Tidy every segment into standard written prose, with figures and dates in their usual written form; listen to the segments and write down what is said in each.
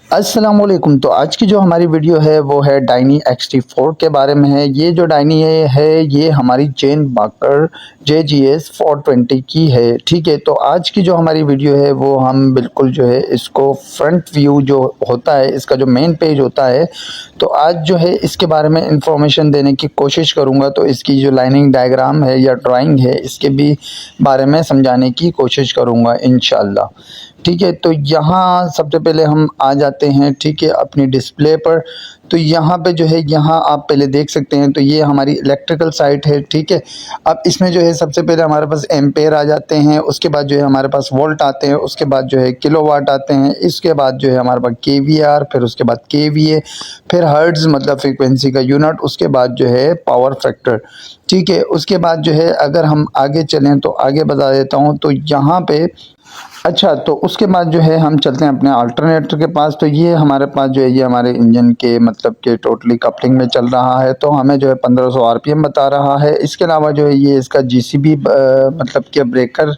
अस्सलामुअलैकुम। तो आज की जो हमारी वीडियो है वो है डायनी XT4 के बारे में है। ये जो डायनी है ये हमारी जेन बाकर JGS 420 की है। ठीक है, तो आज की जो हमारी वीडियो है वो हम बिल्कुल जो है इसको फ्रंट व्यू जो होता है, इसका जो मेन पेज होता है, तो आज जो है इसके बारे में इंफॉर्मेशन देने की कोशिश करूँगा। तो इसकी जो लाइनिंग डायग्राम है या ड्राइंग है इसके भी बारे में समझाने की कोशिश करूँगा इंशाल्लाह। ठीक है, तो यहाँ सबसे पहले हम आ जाते हैं, ठीक है, अपनी डिस्प्ले पर। तो यहाँ पे जो है, यहाँ आप पहले देख सकते हैं, तो ये हमारी इलेक्ट्रिकल साइट है। ठीक है, अब इसमें जो है सबसे पहले हमारे पास एम्पेयर आ जाते हैं, उसके बाद जो है हमारे पास वोल्ट आते हैं, उसके बाद जो है किलोवाट आते हैं, इसके बाद जो है हमारे पास KVR, फिर उसके बाद KVA, फिर हर्ट्ज मतलब फ्रीक्वेंसी का यूनिट, उसके बाद जो है पावर फैक्टर। ठीक है, उसके बाद जो है अगर हम आगे चलें तो आगे बता देता हूँ। तो यहाँ पे अच्छा, तो उसके बाद जो है हम चलते हैं अपने अल्टरनेटर के पास। तो ये हमारे पास जो है ये हमारे इंजन के मतलब के टोटली कपलिंग में चल रहा है, तो हमें जो है 1500 RPM बता रहा है। इसके अलावा जो है ये इसका GCB मतलब के ब्रेकर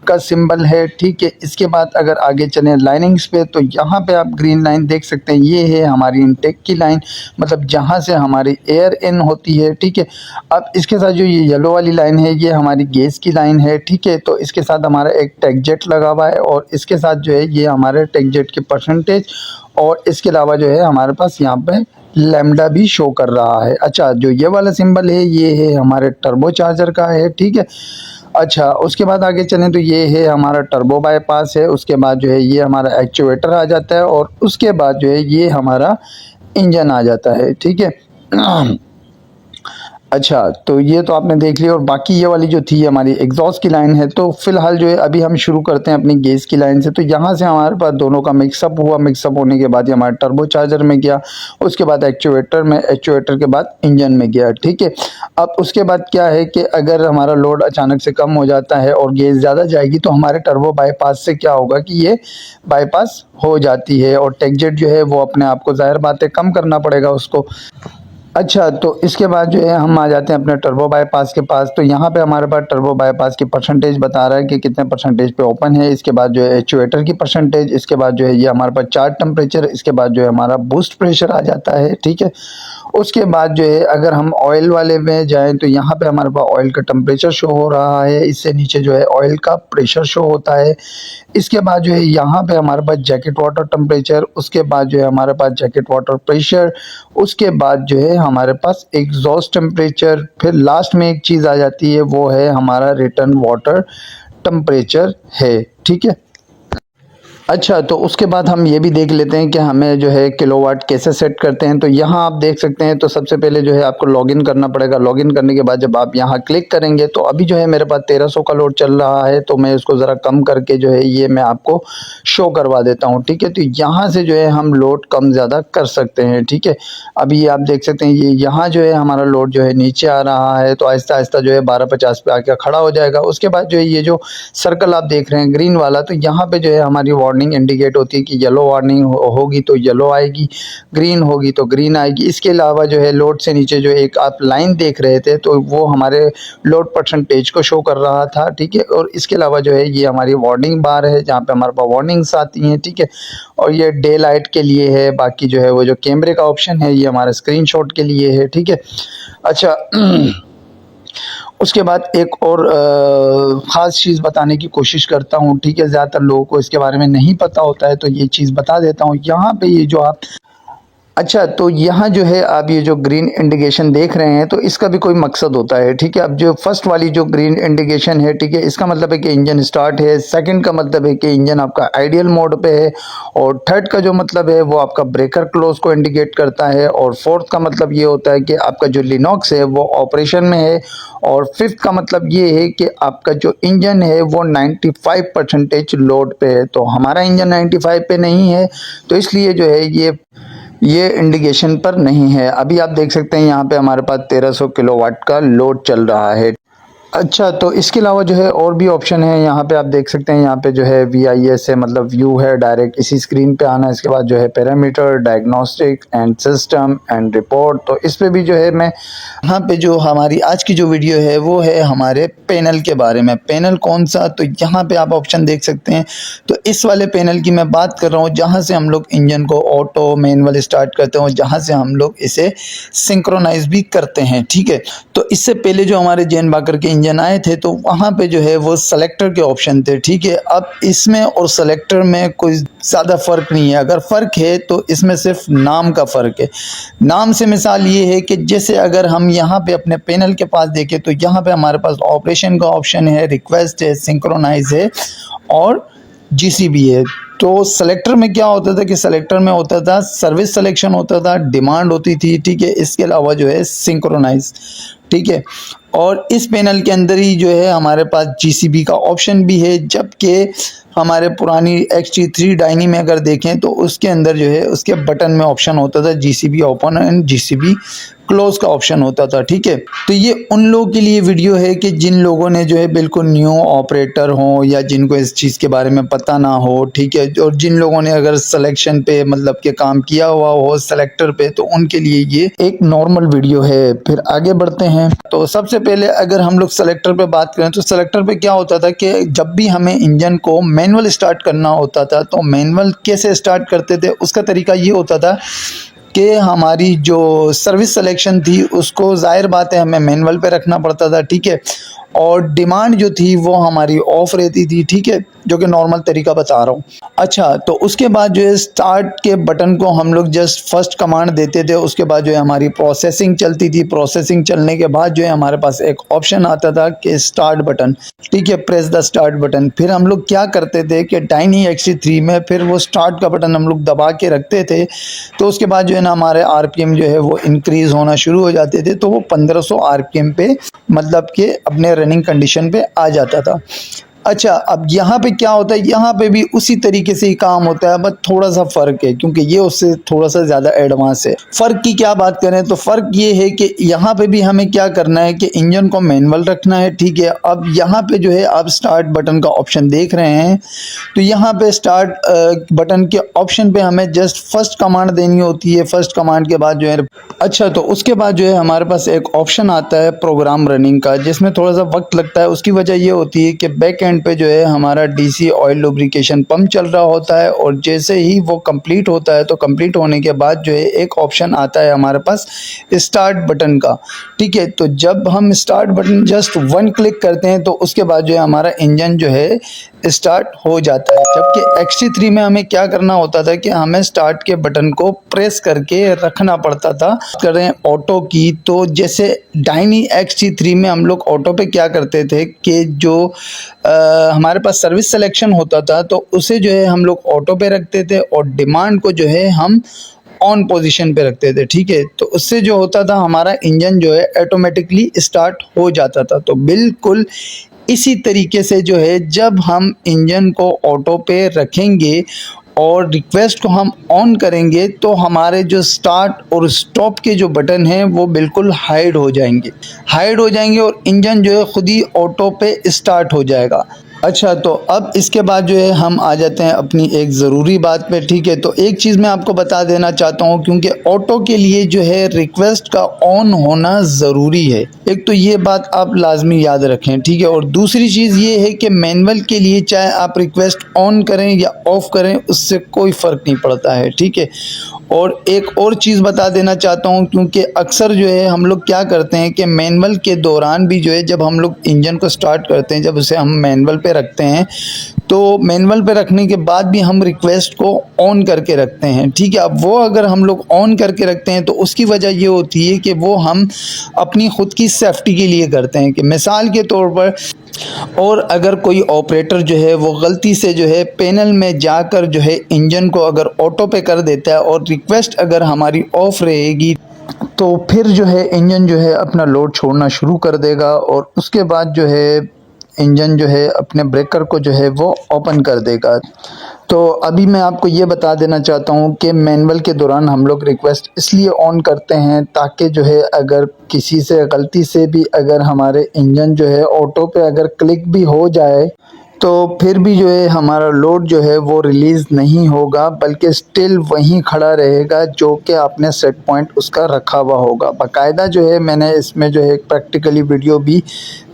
का सिंबल है। ठीक है, इसके बाद अगर आगे चलें लाइनिंग्स पे, तो यहाँ पे आप ग्रीन लाइन देख सकते हैं, ये है हमारी इनटेक की लाइन, मतलब जहाँ से हमारी एयर इन होती है। ठीक है, अब इसके साथ जो ये येलो वाली लाइन है ये हमारी गैस की लाइन है। ठीक है, तो इसके साथ हमारा एक टेकजेट लगा हुआ है और इसके साथ जो है ये हमारे टेकजेट की परसेंटेज, और इसके अलावा जो है हमारे पास यहाँ पे लैम्डा भी शो कर रहा है। अच्छा, जो ये वाला सिंबल है ये है हमारे टर्बो चार्जर का है। ठीक है, अच्छा, उसके बाद आगे चलें तो ये है हमारा टर्बो बाईपास है, उसके बाद जो है ये हमारा एक्चुएटर आ जाता है, और उसके बाद जो है ये हमारा इंजन आ जाता है। ठीक है, अच्छा, तो ये तो आपने देख लिया, और बाकी ये वाली जो थी हमारी एग्जॉस्ट की लाइन है। तो फिलहाल जो है अभी हम शुरू करते हैं अपनी गैस की लाइन से। तो यहाँ से हमारे पास दोनों का मिक्सअप हुआ, मिक्सअप होने के बाद ये हमारे टर्बो चार्जर में गया, उसके बाद एक्चुएटर में, एक्चुएटर के बाद इंजन में गया। ठीक है, अब उसके बाद क्या है कि अगर हमारा लोड अचानक से कम हो जाता है और गैस ज़्यादा जाएगी तो हमारे टर्बो बाईपास से क्या होगा कि ये बाईपास हो जाती है, और टेकजेट जो है वो अपने आप को ज़ाहिर बात है कम करना पड़ेगा उसको। अच्छा, तो इसके बाद जो है हम आ जाते हैं अपने टर्बो बाईपास के पास। तो यहाँ पे हमारे पास टर्बो बाईपास की परसेंटेज बता रहा है कि कितने परसेंटेज पे ओपन है, इसके बाद जो है एक्चुएटर की परसेंटेज, इसके बाद जो है ये हमारे पास चार्ट टेम्परेचर, इसके बाद जो है हमारा बूस्ट प्रेशर आ जाता है। ठीक है, उसके बाद जो है अगर हम ऑयल वाले में जाएं तो यहाँ पे हमारे पास ऑयल का टेम्परेचर शो हो रहा है, इससे नीचे जो है ऑयल का प्रेशर शो होता है। इसके बाद जो है यहाँ पे हमारे पास जैकेट वाटर टेम्परेचर, उसके बाद जो है हमारे पास जैकेट वाटर प्रेशर, उसके बाद जो है हमारे पास एग्जॉस्ट टेम्परेचर, फिर लास्ट में एक चीज़ आ जाती है वो है हमारा रिटर्न वाटर टेम्परेचर है। ठीक है, अच्छा, तो उसके बाद हम ये भी देख लेते हैं कि हमें जो है किलोवाट कैसे सेट करते हैं। तो यहाँ आप देख सकते हैं, तो सबसे पहले जो है आपको लॉगिन करना पड़ेगा। लॉगिन करने के बाद जब आप यहाँ क्लिक करेंगे तो अभी जो है मेरे पास 1300 का लोड चल रहा है, तो मैं इसको ज़रा कम करके जो है ये मैं आपको शो करवा देता हूँ। ठीक है, तो यहाँ से जो है हम लोड कम ज़्यादा कर सकते हैं। ठीक है, अभी आप देख सकते हैं ये यहाँ जो है हमारा लोड जो है नीचे आ रहा है, तो आहिस्ता आहिस्ता जो है 1250 पे आके खड़ा हो जाएगा। उसके बाद जो है ये जो सर्कल आप देख रहे हैं ग्रीन वाला, तो यहाँ पे जो है हमारी वार्निंग इंडिकेट होती है कि येलो वार्निंग होगी तो येलो आएगी, ग्रीन होगी तो ग्रीन आएगी। इसके अलावा जो है लोड से नीचे जो एक आप लाइन देख रहे थे तो वो हमारे लोड परसेंटेज को शो कर रहा था। ठीक है, और इसके अलावा जो है ये हमारी वार्निंग बार है जहाँ पे हमारे पास वार्निंग्स आती हैं। ठीक है, और ये डे लाइट के लिए है, बाकी जो है वो जो कैमरे का ऑप्शन है ये हमारे स्क्रीनशॉट के लिए है। ठीक है, अच्छा उसके बाद एक और ख़ास चीज़ बताने की कोशिश करता हूँ। ठीक है, ज़्यादातर लोगों को इसके बारे में नहीं पता होता है, तो ये चीज़ बता देता हूँ। यहाँ पे ये जो आप अच्छा, तो यहाँ जो है आप ये जो ग्रीन इंडिकेशन देख रहे हैं तो इसका भी कोई मकसद होता है। ठीक है, अब जो फर्स्ट वाली जो ग्रीन इंडिकेशन है, ठीक है, इसका मतलब है कि इंजन स्टार्ट है। सेकंड का मतलब है कि इंजन आपका आइडियल मोड पे है, और थर्ड का जो मतलब है वो आपका ब्रेकर क्लोज को इंडिकेट करता है, और फोर्थ का मतलब ये होता है कि आपका जो लिनॉक्स है वो ऑपरेशन में है, और फिफ्थ का मतलब ये है कि आपका जो इंजन है वो 95% लोड पे है। तो हमारा इंजन 95 पे नहीं है, तो इसलिए जो है ये इंडिकेशन पर नहीं है। अभी आप देख सकते हैं यहाँ पे हमारे पास 1300 किलोवाट का लोड चल रहा है। अच्छा, तो इसके अलावा जो है और भी ऑप्शन है, यहाँ पे आप देख सकते हैं, यहाँ पे जो है VIS है, मतलब व्यू है, डायरेक्ट इसी स्क्रीन पे आना है। इसके बाद जो है parameter, diagnostic and system and report. तो इस पे भी जो है मैं यहाँ पे जो हमारी आज की जो वीडियो है वो है हमारे पैनल के बारे में। पैनल कौन सा, तो यहाँ पे आप ऑप्शन देख सकते हैं। तो इस वाले पैनल की मैं बात कर रहा हूँ जहाँ से हम लोग इंजन को ऑटो मैनुअल स्टार्ट करते हैं, जहाँ से हम लोग इसे सिंक्रोनाइज भी करते हैं। ठीक है, तो इससे पहले जो हमारे जेन बाकर के इंजन आए थे तो वहाँ पे जो है वो सेलेक्टर के ऑप्शन थे। ठीक है, अब इसमें और सेलेक्टर में कोई ज़्यादा फ़र्क नहीं है। अगर फ़र्क है तो इसमें सिर्फ नाम का फ़र्क है। नाम से मिसाल ये है कि जैसे अगर हम यहाँ पे अपने पैनल के पास देखें तो यहाँ पे हमारे पास ऑपरेशन का ऑप्शन है, रिक्वेस्ट है, सिंक्रोनाइज है और GCB है। तो सेलेक्टर में क्या होता था कि सेलेक्टर में होता था सर्विस सिलेक्शन होता था, डिमांड होती थी। ठीक है, इसके अलावा जो है सिंक्रोनाइज। ठीक है, और इस पैनल के अंदर ही जो है हमारे पास GCB का ऑप्शन भी है, जबकि हमारे पुरानी XT3 डायनी में अगर देखें तो उसके अंदर जो है उसके बटन में ऑप्शन होता था GCB open and GCB close का ऑप्शन होता था। ठीक है, तो ये उन लोगों के लिए वीडियो है कि जिन लोगों ने जो है बिल्कुल न्यू ऑपरेटर हो या जिनको इस चीज़ के बारे में पता ना हो। ठीक है, और जिन लोगों ने अगर सिलेक्शन पे मतलब के काम किया हुआ हो सेलेक्टर पे, तो उनके लिए ये एक नॉर्मल वीडियो है। फिर आगे बढ़ते हैं। तो सबसे पहले अगर हम लोग सेलेक्टर पे बात करें तो सेलेक्टर पे क्या होता था कि जब भी हमें इंजन को मैनुअल स्टार्ट करना होता था तो मैनुअल कैसे स्टार्ट करते थे, उसका तरीका ये होता था कि हमारी जो सर्विस सिलेक्शन थी उसको ज़ाहिर बात है हमें मैनुअल पे रखना पड़ता था। ठीक है, और डिमांड जो थी वो हमारी ऑफ रहती थी। ठीक है, जो कि नॉर्मल तरीका बता रहा हूँ। अच्छा, तो उसके बाद जो है स्टार्ट के बटन को हम लोग जस्ट फर्स्ट कमांड देते थे। उसके बाद जो है हमारी प्रोसेसिंग चलती थी। प्रोसेसिंग चलने के बाद जो है हमारे पास एक ऑप्शन आता था कि स्टार्ट बटन। ठीक है, प्रेस द स्टार्ट बटन। फिर हम लोग क्या करते थे कि डायनी XT3 में फिर वो स्टार्ट का बटन हम लोग दबा के रखते थे। तो उसके बाद जो है ना हमारे RPM जो है वो इंक्रीज़ होना शुरू हो जाते थे। तो वो 1500 RPM पे मतलब कि अपने रनिंग कंडीशन पे आ जाता था। अच्छा, अब यहाँ पे क्या होता है, यहाँ पे भी उसी तरीके से ही काम होता है, बस थोड़ा सा फ़र्क है क्योंकि ये उससे थोड़ा सा ज़्यादा एडवांस है। फ़र्क की क्या बात करें तो फ़र्क ये है कि यहाँ पे भी हमें क्या करना है कि इंजन को मैनुअल रखना है। ठीक है, अब यहाँ पे जो है आप स्टार्ट बटन का ऑप्शन देख रहे हैं, तो यहाँ पे स्टार्ट बटन के ऑप्शन पे हमें जस्ट फर्स्ट कमांड देनी होती है। फर्स्ट कमांड के बाद जो है अच्छा, तो उसके बाद जो है हमारे पास एक ऑप्शन आता है प्रोग्राम रनिंग का, जिसमें थोड़ा सा वक्त लगता है। उसकी वजह ये होती है कि बैक एंड पे जो है हमारा DC ऑयल लुब्रिकेशन पंप चल रहा होता है, और जैसे ही वो कंप्लीट होता है तो कंप्लीट होने के बाद जो है एक ऑप्शन आता है हमारे पास स्टार्ट बटन का। ठीक है, तो जब हम start button just one click करते हैं तो उसके बाद जो है हमारा इंजन जो है स्टार्ट हो जाता है। जबकि XT3 में हमें क्या करना होता था कि हमें स्टार्ट के बटन को प्रेस करके रखना पड़ता था। करें ऑटो की, तो जैसे डायनी XT3 में हम लोग ऑटो पे क्या करते थे कि जो हमारे पास सर्विस सिलेक्शन होता था तो उसे जो है हम लोग ऑटो पे रखते थे और डिमांड को जो है हम ऑन पोजीशन पे रखते थे। ठीक है, तो उससे जो होता था हमारा इंजन जो है ऑटोमेटिकली स्टार्ट हो जाता था। तो बिल्कुल इसी तरीके से जो है जब हम इंजन को ऑटो पे रखेंगे और रिक्वेस्ट को हम ऑन करेंगे तो हमारे जो स्टार्ट और स्टॉप के जो बटन हैं वो बिल्कुल हाइड हो जाएंगे और इंजन जो है खुद ही ऑटो पे स्टार्ट हो जाएगा। अच्छा, तो अब इसके बाद जो है हम आ जाते हैं अपनी एक ज़रूरी बात पे। ठीक है, तो एक चीज़ मैं आपको बता देना चाहता हूँ, क्योंकि ऑटो के लिए जो है रिक्वेस्ट का ऑन होना ज़रूरी है। एक तो ये बात आप लाजमी याद रखें। ठीक है, और दूसरी चीज़ ये है कि मैनुअल के लिए चाहे आप रिक्वेस्ट ऑन करें या ऑफ़ करें उससे कोई फ़र्क नहीं पड़ता है। ठीक है, और एक और चीज़ बता देना चाहता हूँ, क्योंकि अक्सर जो है हम लोग क्या करते हैं कि मैनुअल के दौरान भी जो है जब हम लोग इंजन को स्टार्ट करते हैं, जब उसे हम मैनुअल पे रखते हैं तो मैनुअल पे रखने के बाद भी हम रिक्वेस्ट को ऑन करके रखते हैं। ठीक है, अब वो अगर हम लोग ऑन करके रखते हैं तो उसकी वजह ये होती है कि वो हम अपनी ख़ुद की सेफ्टी के लिए करते हैं। कि मिसाल के तौर पर और अगर कोई ऑपरेटर जो है वो गलती से जो है पैनल में जाकर जो है इंजन को अगर ऑटो पे कर देता है और रिक्वेस्ट अगर हमारी ऑफ रहेगी तो फिर जो है इंजन जो है अपना लोड छोड़ना शुरू कर देगा और उसके बाद जो है इंजन जो है अपने ब्रेकर को जो है वो ओपन कर देगा। तो अभी मैं आपको ये बता देना चाहता हूँ कि मैनुअल के दौरान हम लोग रिक्वेस्ट इसलिए ऑन करते हैं ताकि जो है अगर किसी से गलती से भी अगर हमारे इंजन जो है ऑटो पे अगर क्लिक भी हो जाए तो फिर भी जो है हमारा लोड जो है वो रिलीज़ नहीं होगा, बल्कि स्टिल वहीं खड़ा रहेगा जो कि आपने सेट पॉइंट उसका रखा हुआ होगा। बाकायदा जो है मैंने इसमें जो है एक प्रैक्टिकली वीडियो भी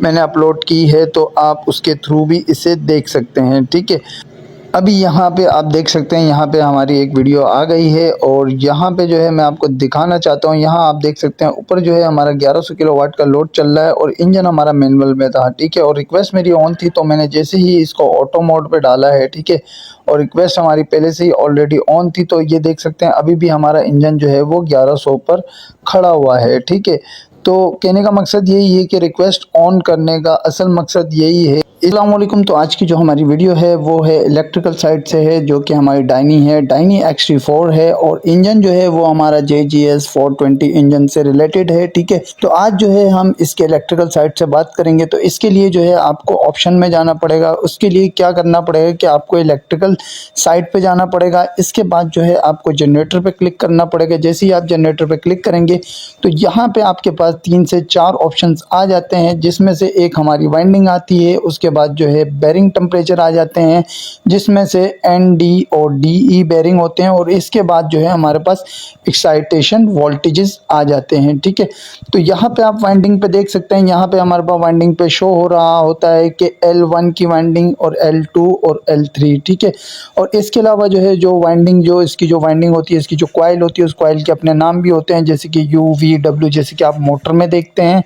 मैंने अपलोड की है, तो आप उसके थ्रू भी इसे देख सकते हैं, ठीक है। अभी यहाँ पे आप देख सकते हैं, यहाँ पे हमारी एक वीडियो आ गई है और यहाँ पे जो है मैं आपको दिखाना चाहता हूँ। यहाँ आप देख सकते हैं ऊपर जो है हमारा 1100 किलोवाट का लोड चल रहा है और इंजन हमारा मैनुअल में था, ठीक है। और रिक्वेस्ट मेरी ऑन थी, तो मैंने जैसे ही इसको ऑटो मोड पे डाला है, ठीक है, और रिक्वेस्ट हमारी पहले से ही ऑलरेडी ऑन थी, तो ये देख सकते हैं अभी भी हमारा इंजन जो है वो 1100 पर खड़ा हुआ है, ठीक है। तो कहने का मकसद यही है कि रिक्वेस्ट ऑन करने का असल मकसद यही है। अस्सलाम वालेकुम। तो आज की जो हमारी वीडियो है वो है इलेक्ट्रिकल साइड से है, जो कि हमारी डायनी है, डायनी XT4 है और इंजन जो है वो हमारा JGS 420 इंजन से रिलेटेड है, ठीक है। तो आज जो है हम इसके इलेक्ट्रिकल साइड से बात करेंगे। तो इसके लिए जो है आपको ऑप्शन में जाना पड़ेगा। उसके लिए क्या करना पड़ेगा कि आपको इलेक्ट्रिकल साइड पे जाना पड़ेगा। इसके बाद जो है आपको जनरेटर पे क्लिक करना पड़ेगा। जैसे ही आप जनरेटर पे क्लिक करेंगे तो यहाँ पे आपके पास 3 से 4 ऑप्शंस आ जाते हैं, जिसमें से एक हमारी वाइंडिंग आती है, उसके बाद जो है बेरिंग टेम्परेचर आ जाते हैं, जिसमें से ND और DE बेरिंग होते हैं, और इसके बाद जो है हमारे पास एक्साइटेशन वोल्टेजेस आ जाते हैं, ठीक है। तो यहाँ पे आप वाइंडिंग पे देख सकते हैं, यहाँ पे हमारे पास वाइंडिंग पे शो हो रहा होता है कि L1 की वाइंडिंग और L2 और L3, ठीक है। और इसके अलावा जो है जो वाइंडिंग जो इसकी जो वाइंडिंग होती है, इसकी जो कॉइल होती है, उस कॉइल के अपने नाम भी होते हैं, जैसे कि U V W, जैसे कि आप मोटर में देखते हैं।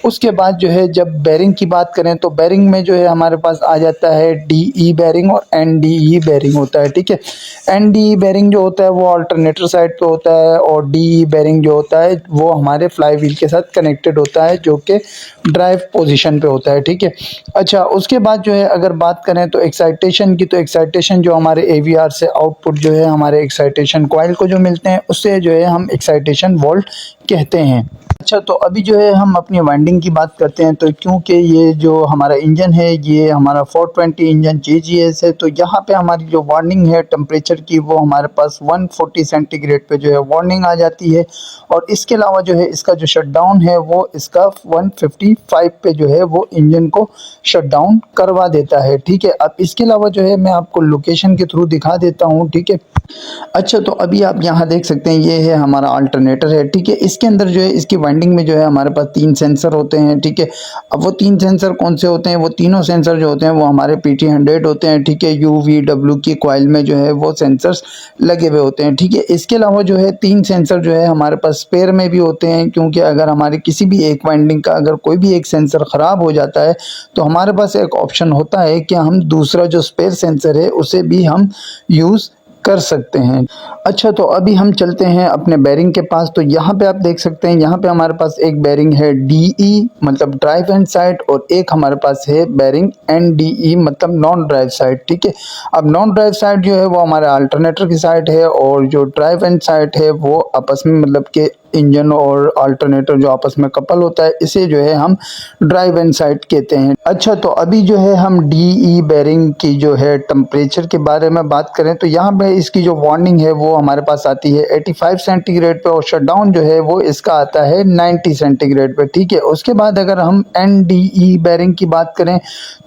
उसके बाद जो है जब बेरिंग की बात करें तो बेरिंग में जो है हमारे पास आ जाता है DE बेरिंग और NDE बेरिंग होता है, ठीक है। NDE बेरिंग जो होता है वो अल्टरनेटर साइड पे होता है और DE बेरिंग जो होता है वो हमारे फ्लाई व्हील के साथ कनेक्टेड होता है, जो कि ड्राइव पोजीशन पे होता है, ठीक है। अच्छा, उसके बाद जो है अगर बात करें तो एक्साइटेशन की, तो एक्साइटेशन जो हमारे AVR से आउटपुट जो है हमारे एक्साइटेशन कॉइल को जो मिलते हैं, उससे जो है हम एक्साइटेशन वोल्ट कहते हैं। अच्छा, तो अभी जो है हम अपनी वाइंडिंग की बात करते हैं। तो क्योंकि ये जो हमारा इंजन है ये हमारा 420 इंजन JGS है, तो यहाँ पे हमारी जो वार्निंग है टेम्परेचर की वो हमारे पास 140 सेंटीग्रेड पे जो है वार्निंग आ जाती है, और इसके अलावा जो है इसका जो शटडाउन है वो इसका 155 पे जो है वो इंजन को शटडाउन करवा देता है, ठीक है। अब इसके अलावा जो है मैं आपको लोकेशन के थ्रू दिखा देता हूँ, ठीक है। अच्छा, तो अभी आप यहाँ देख सकते हैं ये है हमारा अल्टरनेटर है, ठीक है। इसके अंदर जो है इसकी वाइंडिंग में जो है हमारे पास 3 सेंसर होते हैं, ठीक है। अब वो 3 सेंसर कौन से होते हैं? वो तीनों सेंसर जो होते हैं वो हमारे PT100 होते हैं, ठीक है। UV W की कॉइल में जो है वो सेंसर्स लगे हुए होते हैं, ठीक है। इसके अलावा जो है 3 सेंसर जो है हमारे पास स्पेयर में भी होते हैं, क्योंकि अगर हमारे किसी भी एक वाइंडिंग का अगर कोई भी एक सेंसर ख़राब हो जाता है तो हमारे पास एक ऑप्शन होता है कि हम दूसरा जो स्पेयर सेंसर है उसे भी हम यूज़ कर सकते हैं। अच्छा, तो अभी हम चलते हैं अपने बेरिंग के पास। तो यहाँ पे आप देख सकते हैं यहाँ पे हमारे पास एक बेरिंग है DE मतलब ड्राइव हैंड साइड, और एक हमारे पास है बेरिंग NDE मतलब नॉन ड्राइव साइड, ठीक है। अब नॉन ड्राइव साइड जो है वो हमारे अल्टरनेटर की साइड है, और जो ड्राइव हैंड साइड है वो आपस में मतलब के इंजन और अल्टरनेटर जो आपस में कपल होता है, इसे जो है हम ड्राइव हैंड साइड कहते हैं। अच्छा, तो अभी जो है हम DE बेरिंग की जो है टेम्परेचर के बारे में बात करें तो यहाँ पे इसकी जो वार्निंग है वो हमारे पास आती है 85 सेंटीग्रेड पे, और शटडाउन जो है वो इसका आता है 90 सेंटीग्रेड पे, ठीक है। उसके बाद अगर हम NDE बेरिंग की बात करें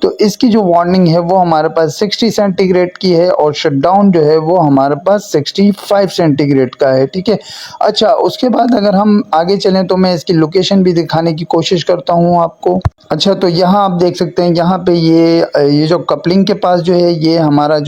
तो इसकी जो वार्निंग है वो हमारे पास 60 सेंटीग्रेड की है, और शटडाउन जो है वो हमारे पास 65 सेंटीग्रेड का है, ठीक है। अच्छा, उसके बाद अगर हम आगे चलें तो मैं इसकी लोकेशन भी दिखाने की कोशिश करता हूँ आपको। अच्छा, तो यहाँ आप देख सकते हैं यहाँ पे ये जो कपलिंग के पास जो है ये हमारा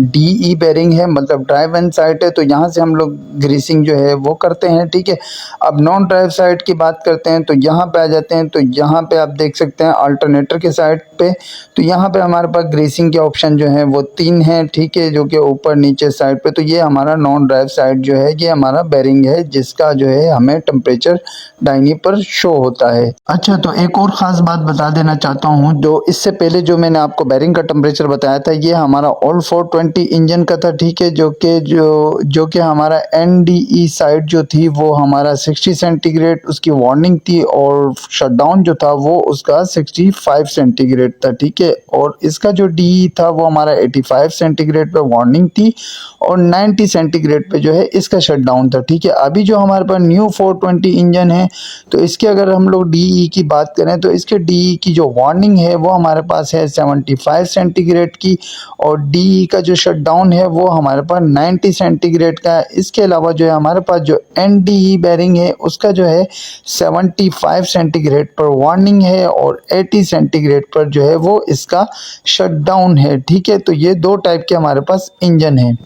DE बेरिंग है मतलब ड्राइव हैंड साइड है, तो यहाँ से हम लोग ग्रीसिंग जो है वो करते हैं, ठीक है। अब नॉन ड्राइव साइड की बात करते हैं तो यहाँ पे आ जाते हैं। तो यहाँ पे आप देख सकते हैं अल्टरनेटर के साइड पे, तो यहाँ पे हमारे पास ग्रीसिंग के ऑप्शन जो है वो 3 हैं, ठीक है, जो कि ऊपर नीचे साइड पे। तो ये हमारा नॉन ड्राइव साइड जो है ये हमारा बेरिंग है, जिसका इसका जो है हमें टेम्परेचर डायनी पर शो होता है। अच्छा, तो एक और ख़ास बात बता देना चाहता हूँ, जो इससे पहले जो मैंने आपको बैरिंग का टेम्परेचर बताया था, ये हमारा ऑल 420 इंजन का था, ठीक है, जो कि हमारा NDE साइड जो थी वो हमारा 60 सेंटीग्रेड उसकी वार्निंग थी, और शटडाउन जो था वो उसका 65 सेंटीग्रेड था, ठीक है। और इसका जो DE था वो हमारा 85 सेंटीग्रेड पे वार्निंग थी, और 90 सेंटीग्रेड पे जो है इसका शटडाउन था, ठीक है। अभी जो हमारे पास न्यू 420 इंजन है, तो इसके अगर हम लोग DE की बात करें तो इसके DE की जो वार्निंग है वो हमारे पास है 75 सेंटीग्रेड की, और DE का जो शटडाउन है वो हमारे पास 90 सेंटीग्रेड का है। इसके अलावा जो है हमारे पास जो NDE बैरिंग है उसका जो है 75 सेंटीग्रेड पर वार्निंग है, और 80 सेंटीग्रेड पर जो है वो इसका शटडाउन है, ठीक है। तो ये दो टाइप के हमारे पास इंजन है।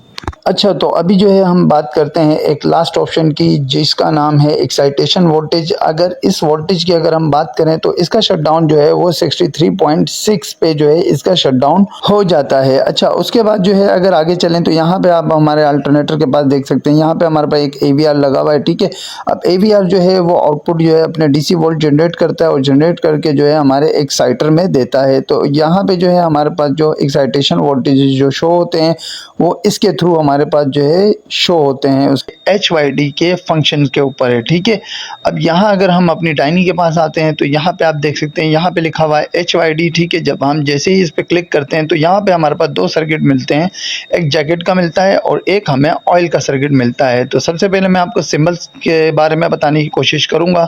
अच्छा, तो अभी जो है हम बात करते हैं एक लास्ट ऑप्शन की, जिसका नाम है एक्साइटेशन वोल्टेज। अगर इस वोल्टेज की अगर हम बात करें तो इसका शटडाउन जो है वो 63.6 पे जो है इसका शटडाउन हो जाता है। अच्छा, उसके बाद जो है अगर आगे चलें तो यहाँ पे आप हमारे अल्टरनेटर के पास देख सकते हैं, यहाँ पे हमारे पास एक AVR लगा हुआ है, ठीक है। अब AVR जो है वो आउटपुट जो है अपने DC वोल्ट जनरेट करता है, और जनरेट करके जो है हमारे एक्साइटर में देता है। तो यहाँ पे जो है हमारे पास जो एक्साइटेशन वोल्टेज जो शो होते हैं वो इसके थ्रू हमारे पास जो है शो होते हैं उस HYD के फंक्शन के ऊपर है, ठीक है। अब यहाँ अगर हम अपनी डायनी के पास आते हैं तो यहाँ पे आप देख सकते हैं, यहाँ पे लिखा हुआ है HYD, ठीक है। जब हम जैसे ही इस पे क्लिक करते हैं तो यहाँ पे हमारे पास दो सर्किट मिलते हैं, एक जैकेट का मिलता है और एक हमें ऑयल का सर्किट मिलता है। तो सबसे पहले मैं आपको सिंबल्स के बारे में बताने की कोशिश करूँगा।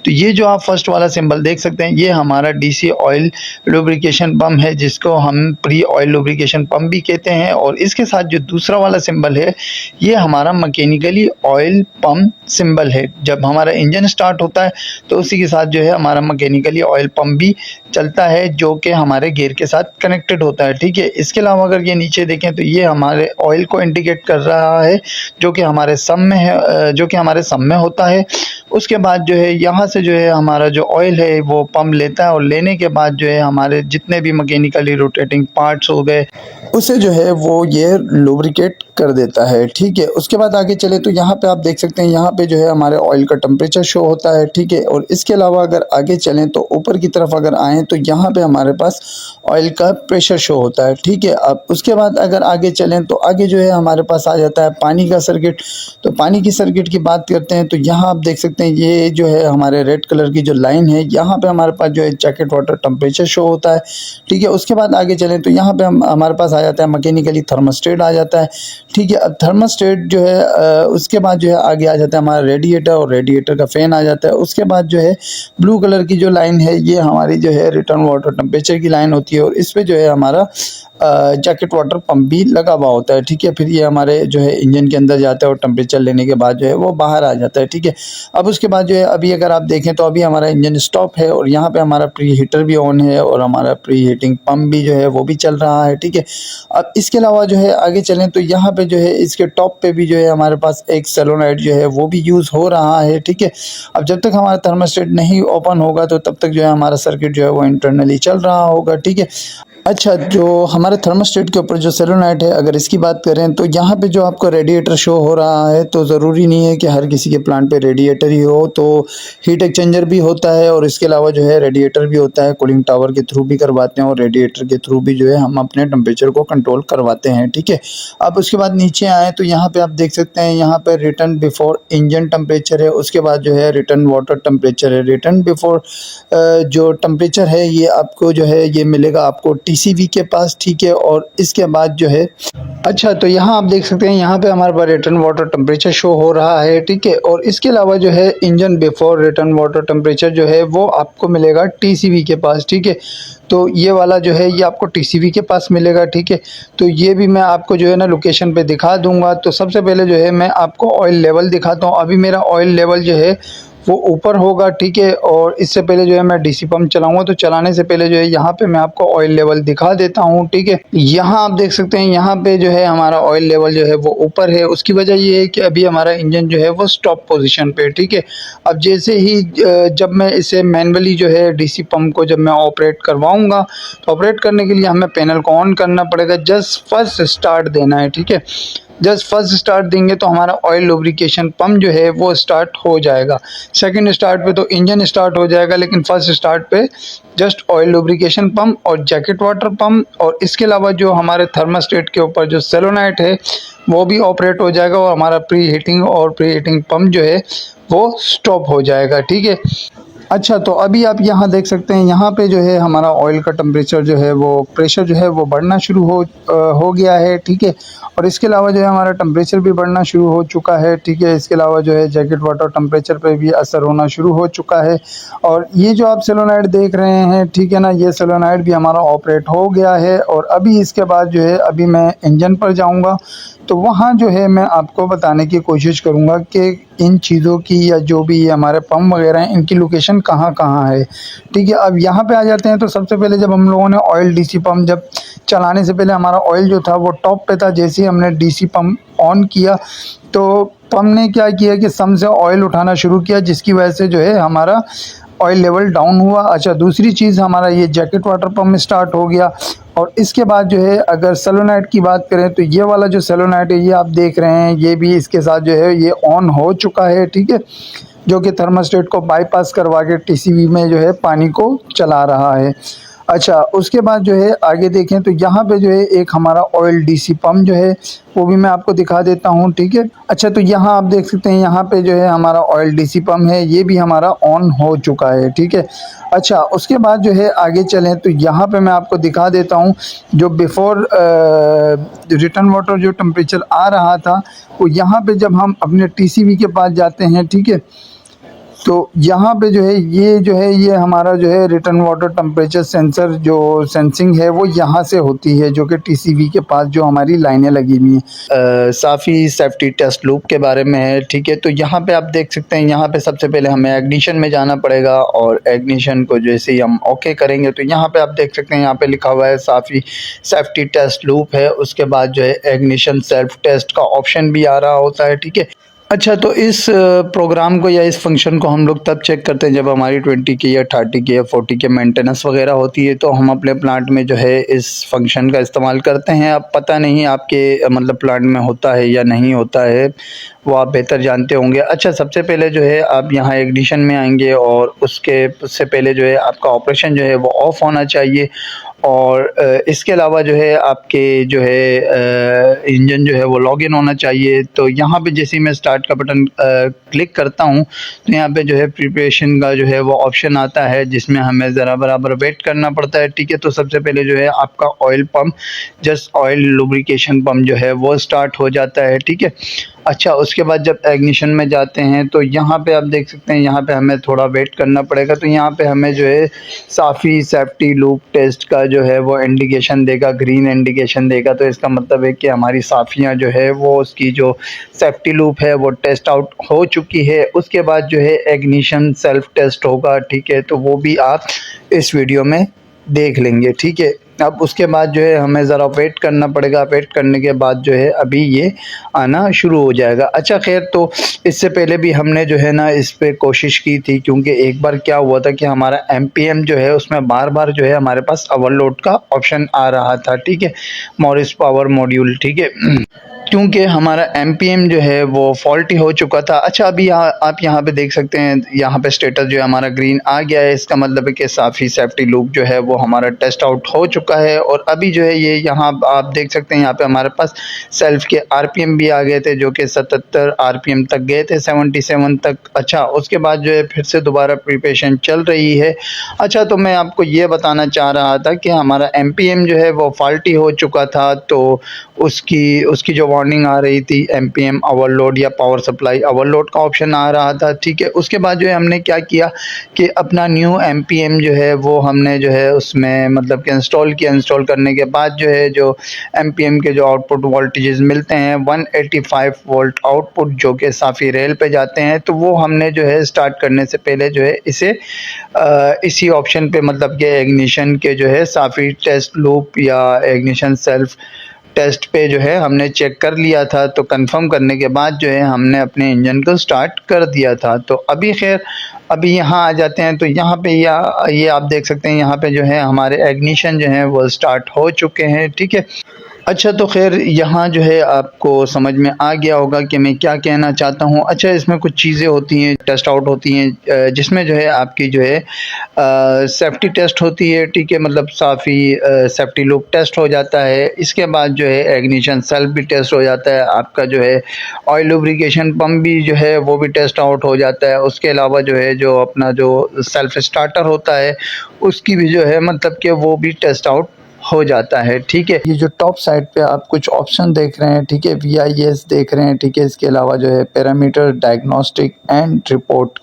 तो ये जो आप फर्स्ट वाला सिंबल देख सकते हैं, ये हमारा DC ऑयल लुब्रिकेशन पम्प है, जिसको हम प्री ऑयल लुब्रिकेशन पम्प भी कहते हैं। और इसके साथ जो दूसरा वाला सिंबल है, ये हमारा मैकेनिकली ऑयल पंप सिंबल है। जब हमारा इंजन स्टार्ट होता है तो उसी के साथ जो है हमारा मैकेनिकली ऑयल पंप भी चलता है, जो कि हमारे गियर के साथ कनेक्टेड होता है, ठीक है। इसके अलावा अगर ये नीचे देखें तो ये हमारे ऑयल को इंडिकेट कर रहा है, जो कि हमारे सम में है, जो कि हमारे सम में होता है। उसके बाद जो है यहाँ से जो है हमारा जो ऑयल है वो पंप लेता है, और लेने के बाद जो है हमारे जितने भी मैकेनिकली रोटेटिंग पार्ट्स हो गए उसे जो है वो ये लुब्रिकेट कर देता है, ठीक है। उसके बाद आगे चले तो यहाँ पे आप देख सकते हैं, यहाँ पे जो है हमारे ऑयल का टेम्परेचर शो होता है, ठीक है। और इसके अलावा अगर आगे चलें तो ऊपर की तरफ अगर आएँ तो यहाँ पे हमारे पास ऑयल का प्रेशर शो होता है, ठीक है। अब उसके बाद अगर आगे चलें तो आगे जो है हमारे पास आ जाता है पानी का सर्किट। तो पानी की सर्किट की बात करते हैं तो यहाँ आप देख सकते हैं, ये जो है हमारे रेड कलर की जो लाइन है, यहाँ पे हमारे पास जो है जैकेट वाटर टेम्परेचर शो होता है, ठीक है। उसके बाद आगे चलें तो यहाँ पे हमारे पास आ जाता है मैकेनिकली थर्मोस्टेट आ जाता है, ठीक है। अब थर्मोस्टेट जो है उसके बाद जो है आगे आ जाता है हमारा रेडिएटर, और रेडिएटर का फैन आ जाता है। उसके बाद जो है ब्लू कलर की जो लाइन है, ये हमारी जो है रिटर्न वाटर टेम्परेचर की लाइन होती है, और इस पे जो है हमारा जैकेट वाटर पंप भी लगा हुआ होता है, ठीक है। फिर ये हमारे जो है इंजन के अंदर जाता है और टेम्परेचर लेने के बाद जो है वो बाहर आ जाता है, ठीक है। अब उसके बाद जो है अभी अगर आप देखें तो अभी हमारा इंजन स्टॉप है, और यहाँ पे हमारा प्री हीटर भी ऑन है, और हमारा प्री हीटिंग पंप भी जो है वो भी चल रहा है, ठीक है। अब इसके अलावा जो है आगे चलें तो यहाँ पे जो है इसके टॉप पे भी जो है हमारे पास एक सोलेनोइड जो है वो भी यूज़ हो रहा है, ठीक है। अब जब तक हमारा थर्मोस्टेट नहीं ओपन होगा तो तब तक जो है हमारा सर्किट जो है वो इंटरनली चल रहा होगा, ठीक है। अच्छा, जो हमारे थर्मोस्टेट के ऊपर जो सोलेनोइड है, अगर इसकी बात करें तो यहाँ पे जो आपको रेडिएटर शो हो रहा है, तो ज़रूरी नहीं है कि हर किसी के प्लांट पे रेडिएटर ही हो, तो हीट एक्सचेंजर भी होता है, और इसके अलावा जो है रेडिएटर भी होता है। कूलिंग टावर के थ्रू भी करवाते हैं, और रेडिएटर के थ्रू भी जो है हम अपने टेम्परेचर को कंट्रोल करवाते हैं, ठीक है। अब उसके बाद नीचे आएँ तो यहाँ पर आप देख सकते हैं, यहाँ पर रिटर्न बिफोर इंजन टेम्परेचर है, उसके बाद जो है रिटर्न वाटर टेम्परेचर है। रिटर्न बिफोर जो टेम्परेचर है ये आपको जो है ये मिलेगा आपको TCV के पास, ठीक है। और इसके बाद जो है अच्छा, तो यहाँ आप देख सकते हैं, यहाँ पे हमारे पास रिटर्न वाटर टेम्परेचर शो हो रहा है, ठीक है। और इसके अलावा जो है engine before return water temperature जो है वो आपको मिलेगा TCV के पास, ठीक है। तो ये वाला जो है ये आपको TCV के पास मिलेगा, ठीक है। तो ये भी मैं आपको जो है ना लोकेशन पे दिखा दूंगा। तो सबसे पहले जो है मैं आपको ऑयल लेवल दिखाता हूँ। अभी मेरा ऑयल लेवल जो है वो ऊपर होगा, ठीक है। और इससे पहले जो है मैं DC पंप चलाऊंगा, तो चलाने से पहले जो है यहाँ पे मैं आपको ऑयल लेवल दिखा देता हूँ, ठीक है। यहाँ आप देख सकते हैं, यहाँ पे जो है हमारा ऑयल लेवल जो है वो ऊपर है। उसकी वजह ये है कि अभी हमारा इंजन जो है वो स्टॉप पोजीशन पे, ठीक है। अब जैसे ही जब मैं इसे मैनुअली जो है DC पंप को जब मैं ऑपरेट करवाऊँगा, तो ऑपरेट करने के लिए हमें पैनल को ऑन करना पड़ेगा, जस्ट फर्स्ट स्टार्ट देना है, ठीक है। जस्ट फर्स्ट स्टार्ट देंगे तो हमारा ऑयल लुब्रिकेशन पंप जो है वो स्टार्ट हो जाएगा। सेकंड स्टार्ट पे तो इंजन स्टार्ट हो जाएगा, लेकिन फर्स्ट स्टार्ट पे जस्ट ऑयल लुब्रिकेशन पंप और जैकेट वाटर पंप और इसके अलावा जो हमारे थर्मास्टेट के ऊपर जो सोलेनोइड है वो भी ऑपरेट हो जाएगा और हमारा प्री हीटिंग पंप जो है वो स्टॉप हो जाएगा। ठीक है। अच्छा, तो अभी आप यहाँ देख सकते हैं, यहाँ पे जो है हमारा ऑयल का टेम्परेचर जो है वो प्रेशर जो है वो बढ़ना शुरू हो गया है। ठीक है। और इसके अलावा जो है हमारा टेम्परेचर भी बढ़ना शुरू हो चुका है। ठीक है। इसके अलावा जो है जैकेट वाटर टेम्परेचर पे भी असर होना शुरू हो चुका है। और ये जो आप सोलेनोइड देख रहे हैं, ठीक है ना, ये सोलेनोइड भी हमारा ऑपरेट हो गया है। और अभी इसके बाद जो है अभी मैं इंजन पर जाऊँगा, तो वहाँ जो है मैं आपको बताने की कोशिश करूँगा कि इन चीज़ों की या जो भी ये हमारे पंप वगैरह हैं इनकी लोकेशन कहाँ कहाँ है। ठीक है। अब यहाँ पे आ जाते हैं, तो सबसे पहले जब हम लोगों ने ऑयल डीसी पंप जब चलाने से पहले हमारा ऑयल जो था वो टॉप पे था। जैसे ही हमने डीसी पंप ऑन किया तो पंप ने क्या किया कि सम से ऑयल उठाना शुरू किया, जिसकी वजह से जो है हमारा ऑयल लेवल डाउन हुआ। अच्छा, दूसरी चीज़ हमारा ये जैकेट वाटर पंप स्टार्ट हो गया। और इसके बाद जो है अगर सोलेनोइड की बात करें तो ये वाला जो सोलेनोइड है ये आप देख रहे हैं, ये भी इसके साथ जो है ये ऑन हो चुका है। ठीक है। जो कि थर्मास्टेट को बाईपास करवा के टीसीवी में जो है पानी को चला रहा है। अच्छा, उसके बाद जो है आगे देखें तो यहाँ पे जो है एक हमारा ऑयल डीसी पंप जो है वो भी मैं आपको दिखा देता हूँ। ठीक है। अच्छा, तो यहाँ आप देख सकते हैं, यहाँ पे जो है हमारा ऑयल डीसी पंप है, ये भी हमारा ऑन हो चुका है। ठीक है। अच्छा, उसके बाद जो है आगे चलें तो यहाँ पे मैं आपको दिखा देता हूँ जो बिफ़ोर रिटर्न वाटर जो टेम्परेचर आ रहा था वो यहाँ पे जब हम अपने टीसीवी के पास जाते हैं। ठीक है। तो यहाँ पे जो है ये हमारा जो है रिटर्न वाटर टेम्परेचर सेंसर जो सेंसिंग है वो यहाँ से होती है, जो कि टीसीवी के पास जो हमारी लाइनें लगी हुई हैं। साफ़ी सेफ्टी टेस्ट लूप के बारे में है। ठीक है। तो यहाँ पे आप देख सकते हैं, यहाँ पे सबसे पहले हमें एग्निशन में जाना पड़ेगा और एग्निशन को जैसे ही हम ओके करेंगे तो यहाँ पे आप देख सकते हैं, यहाँ पे लिखा हुआ है साफ़ी सेफ्टी टेस्ट लूप है। उसके बाद जो है एग्निशन सेल्फ टेस्ट का ऑप्शन भी आ रहा होता है। ठीक है। अच्छा, तो इस प्रोग्राम को या इस फंक्शन को हम लोग तब चेक करते हैं जब हमारी 20 की या 30 की या 40 की मेंटेनेंस वगैरह होती है, तो हम अपने प्लांट में जो है इस फंक्शन का इस्तेमाल करते हैं। अब पता नहीं आपके मतलब प्लांट में होता है या नहीं होता है, वो आप बेहतर जानते होंगे। अच्छा, सबसे पहले जो है आप यहाँ इग्निशन में आएंगे और उससे पहले जो है आपका ऑपरेशन जो है वो ऑफ़ होना चाहिए। और इसके अलावा जो है आपके जो है इंजन जो है वो लॉग इन होना चाहिए। तो यहाँ पे जैसे ही मैं स्टार्ट का बटन क्लिक करता हूँ तो यहाँ पे जो है प्रिपरेशन का जो है वो ऑप्शन आता है, जिसमें हमें ज़रा बराबर वेट करना पड़ता है। ठीक है। तो सबसे पहले जो है आपका oil pump just oil lubrication pump जो है वो स्टार्ट हो जाता है। ठीक है। अच्छा, उसके बाद जब एग्निशन में जाते हैं तो यहाँ पे आप देख सकते हैं, यहाँ पे हमें थोड़ा वेट करना पड़ेगा। तो यहाँ पे हमें जो है साफ़ी सेफ्टी लूप टेस्ट का जो है वो इंडिकेशन देगा, ग्रीन इंडिकेशन देगा। तो इसका मतलब है कि हमारी साफ़ियाँ जो है वो उसकी जो सेफ्टी लूप है वो टेस्ट आउट हो चुकी है। उसके बाद जो है एग्निशन सेल्फ टेस्ट होगा। ठीक है। तो वो भी आप इस वीडियो में देख लेंगे। ठीक है। अब उसके बाद जो है हमें ज़रा वेट करना पड़ेगा। वेट करने के बाद जो है अभी ये आना शुरू हो जाएगा। अच्छा, खैर, तो इससे पहले भी हमने जो है ना इस पे कोशिश की थी, क्योंकि एक बार क्या हुआ था कि हमारा एमपीएम जो है उसमें बार बार जो है हमारे पास ओवरलोड का ऑप्शन आ रहा था। ठीक है। Morris power module. ठीक है। क्योंकि हमारा एमपीएम जो है वो फॉल्टी हो चुका था। अच्छा, अभी आप यहाँ पे देख सकते हैं, यहाँ पे स्टेटस जो है हमारा ग्रीन आ गया है। इसका मतलब है कि साफ़ी सेफ्टी लूप जो है वो हमारा टेस्ट आउट हो चुका है। और अभी जो है ये यहाँ आप देख सकते हैं, यहाँ पे हमारे पास सेल्फ के आरपीएम भी आ गए थे, जो कि 77 आरपीएम तक गए थे, 77 तक। अच्छा, उसके बाद जो है फिर से दोबारा प्रिपरेशन चल रही है। अच्छा, तो मैं आपको ये बताना चाह रहा था कि हमारा एमपीएम जो है वो फॉल्टी हो चुका था, तो उसकी जो वार्निंग आ रही थी एमपीएम ओवरलोड या पावर सप्लाई ओवरलोड का ऑप्शन आ रहा था। ठीक है। उसके बाद जो है हमने क्या किया कि अपना न्यू एमपीएम जो है वो हमने जो है उसमें मतलब कि इंस्टॉल किया। इंस्टॉल करने के बाद जो है जो एमपीएम के जो आउटपुट वोल्टेजेस मिलते हैं 185 वोल्ट आउटपुट, जो कि साफ़ी रेल पे जाते हैं, तो वो हमने जो है स्टार्ट करने से पहले जो है इसी ऑप्शन पे मतलब कि इग्निशन के जो है साफ़ी टेस्ट लूप या इग्निशन सेल्फ टेस्ट पे जो है हमने चेक कर लिया था। तो कंफर्म करने के बाद जो है हमने अपने इंजन को स्टार्ट कर दिया था। तो अभी खैर अभी यहाँ आ जाते हैं, तो यहाँ पे ये आप देख सकते हैं, यहाँ पे जो है हमारे इग्निशन जो है वो स्टार्ट हो चुके हैं। ठीक है। अच्छा, तो ख़ैर यहाँ जो है आपको समझ में आ गया होगा कि मैं क्या कहना चाहता हूँ। अच्छा, इसमें कुछ चीज़ें होती हैं, टेस्ट आउट होती हैं जिसमें जो है आपकी जो है सेफ्टी टेस्ट होती है, ठीक है? मतलब साफ़ी सेफ्टी लूप टेस्ट हो जाता है। इसके बाद जो है इग्निशन सेल्फ भी टेस्ट हो जाता है। आपका जो है ऑयल लुब्रिकेशन पंप भी जो है वो भी टेस्ट आउट हो जाता है। उसके अलावा जो है जो अपना जो सेल्फ स्टार्टर होता है उसकी भी जो है मतलब कि वो भी टेस्ट आउट हो जाता है, ठीक है। ये जो टॉप साइड पे आप कुछ ऑप्शन देख रहे हैं, ठीक है, VIS देख रहे हैं, ठीक है। इसके अलावा जो है पैरामीटर, डायग्नोस्टिक एंड रिपोर्ट,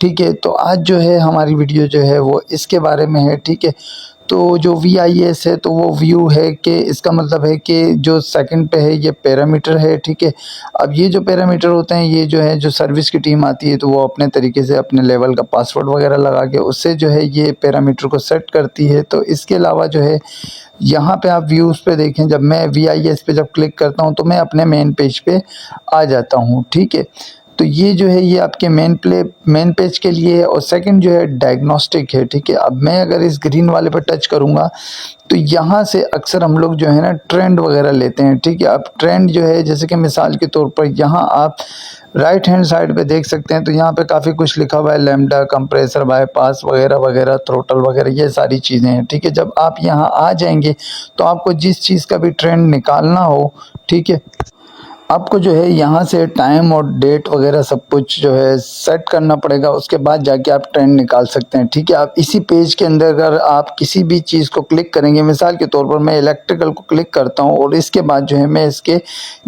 ठीक है। तो आज जो है हमारी वीडियो जो है वो इसके बारे में है, ठीक है। तो जो VIS है तो वो व्यू है कि इसका मतलब है कि जो सेकंड पे है ये पैरामीटर है, ठीक है। अब ये जो पैरामीटर होते हैं ये जो है जो सर्विस की टीम आती है तो वो अपने तरीके से अपने लेवल का पासवर्ड वगैरह लगा के उससे जो है ये पैरामीटर को सेट करती है। तो इसके अलावा जो है यहाँ पे आप व्यूज़ पे देखें, जब मैं VIS पे जब क्लिक करता हूँ तो मैं अपने मेन पेज पे आ जाता हूँ, ठीक है। तो ये जो है ये आपके मेन पेज के लिए है और सेकंड जो है डायग्नोस्टिक है, ठीक है। अब मैं अगर इस ग्रीन वाले पर टच करूँगा तो यहाँ से अक्सर हम लोग जो है ना ट्रेंड वगैरह लेते हैं, ठीक है। अब ट्रेंड जो है जैसे कि मिसाल के तौर पर यहाँ आप राइट हैंड साइड पे देख सकते हैं तो यहाँ पे काफ़ी कुछ लिखा हुआ है, लैम्डा, कंप्रेसर, बाईपास वगैरह वगैरह, थ्रोटल वगैरह, ये सारी चीज़ें हैं, ठीक है। जब आप यहाँ आ जाएंगे तो आपको जिस चीज़ का भी ट्रेंड निकालना हो, ठीक है, आपको जो है यहाँ से टाइम और डेट वगैरह सब कुछ जो है सेट करना पड़ेगा। उसके बाद जाके आप ट्रेंड निकाल सकते हैं, ठीक है। आप इसी पेज के अंदर अगर आप किसी भी चीज़ को क्लिक करेंगे, मिसाल के तौर पर मैं इलेक्ट्रिकल को क्लिक करता हूँ और इसके बाद जो है मैं इसके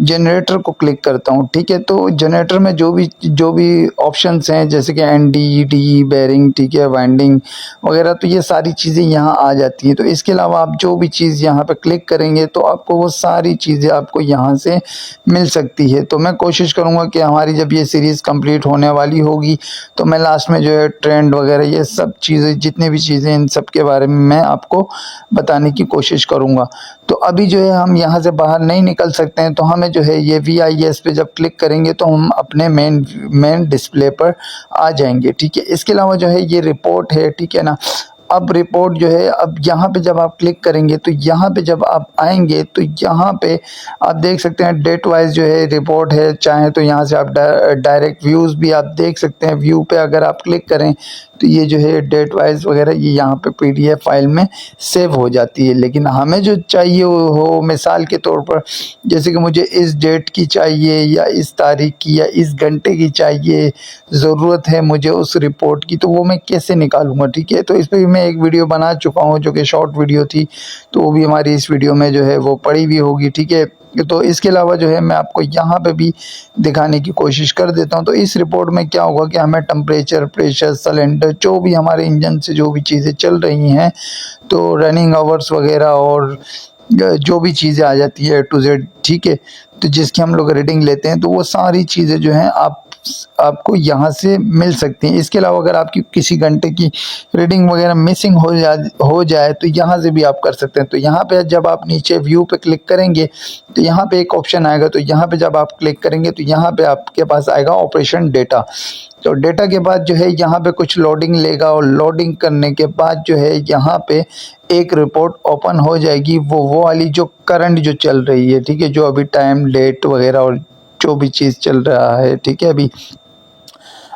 जनरेटर को क्लिक करता हूँ, ठीक है। तो जनरेटर में जो भी ऑप्शंस हैं जैसे कि ND, बेरिंग, ठीक है, वाइंडिंग वगैरह, तो ये सारी चीज़ें यहाँ आ जाती हैं। तो इसके अलावा आप जो भी चीज़ यहाँ पर क्लिक करेंगे तो आपको वो सारी चीज़ें आपको यहाँ से मिल सकती है। तो मैं कोशिश करूँगा कि हमारी जब ये सीरीज़ कंप्लीट होने वाली होगी तो मैं लास्ट में जो है ट्रेंड वगैरह ये सब चीज़ें, जितने भी चीज़ें, इन सब के बारे में मैं आपको बताने की कोशिश करूँगा। तो अभी जो है हम यहाँ से बाहर नहीं निकल सकते हैं, तो हमें जो है ये VIS पे जब क्लिक करेंगे तो हम अपने मेन डिस्प्ले पर आ जाएंगे, ठीक है। इसके अलावा जो है ये रिपोर्ट है, ठीक है ना। अब रिपोर्ट जो है, अब यहाँ पे जब आप क्लिक करेंगे तो यहाँ पे जब आप आएंगे तो यहाँ पे आप देख सकते हैं डेट वाइज जो है रिपोर्ट है। चाहे तो यहाँ से आप डायरेक्ट व्यूज़ भी आप देख सकते हैं। व्यू पे अगर आप क्लिक करें तो ये जो है डेट वाइज वगैरह ये यहाँ पे PDF फाइल में सेव हो जाती है। लेकिन हमें जो चाहिए हो, मिसाल के तौर पर जैसे कि मुझे इस डेट की चाहिए या इस तारीख की या इस घंटे की चाहिए, ज़रूरत है मुझे उस रिपोर्ट की, तो वो मैं कैसे निकालूंगा, ठीक है। तो इस पर भी मैं एक वीडियो बना चुका हूँ जो कि शॉर्ट वीडियो थी, तो वो भी हमारी इस वीडियो में जो है वो पड़ी हुई होगी, ठीक है। तो इसके अलावा जो है मैं आपको यहाँ पे भी दिखाने की कोशिश कर देता हूँ। तो इस रिपोर्ट में क्या होगा कि हमें टेम्परेचर, प्रेशर, सिलेंडर, जो भी हमारे इंजन से जो भी चीज़ें चल रही हैं, तो रनिंग आवर्स वगैरह और जो भी चीज़ें आ जाती है A to Z, ठीक है। तो जिसकी हम लोग रीडिंग लेते हैं तो वो सारी चीज़ें जो हैं आपको यहाँ से मिल सकती हैं। इसके अलावा अगर आपकी किसी घंटे की रीडिंग वगैरह मिसिंग हो जाए तो यहाँ से भी आप कर सकते हैं। तो यहाँ पे जब आप नीचे व्यू पे क्लिक करेंगे तो यहाँ पे एक ऑप्शन आएगा, तो यहाँ पे जब आप क्लिक करेंगे तो यहाँ पे आपके पास आएगा ऑपरेशन डेटा। तो डेटा के बाद जो है यहाँ पे कुछ लोडिंग लेगा और लोडिंग करने के बाद जो है यहाँ पे एक रिपोर्ट ओपन हो जाएगी, वो वाली जो करंट जो चल रही है, ठीक है, जो अभी टाइम, डेट वगैरह और जो भी चीज़ चल रहा है, ठीक है अभी।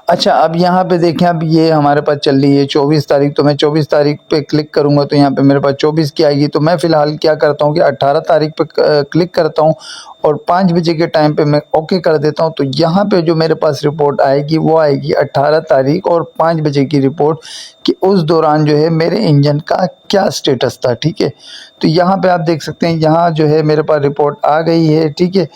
अच्छा, अब यहाँ पे देखें, अब ये हमारे पास चल रही है 24 तारीख, तो मैं 24 तारीख पे क्लिक करूँगा तो यहाँ पे मेरे पास 24 की आएगी। तो मैं फ़िलहाल क्या करता हूँ कि 18 तारीख पे क्लिक करता हूँ और 5 बजे के टाइम पे मैं ओके कर देता हूँ। तो यहाँ पे जो मेरे पास रिपोर्ट आएगी वो आएगी 18 तारीख और 5 बजे की रिपोर्ट कि उस दौरान जो है मेरे इंजन का क्या स्टेटस था, ठीक है। तो यहाँ पे आप देख सकते हैं, यहाँ जो है मेरे पास रिपोर्ट आ गई है, ठीक है।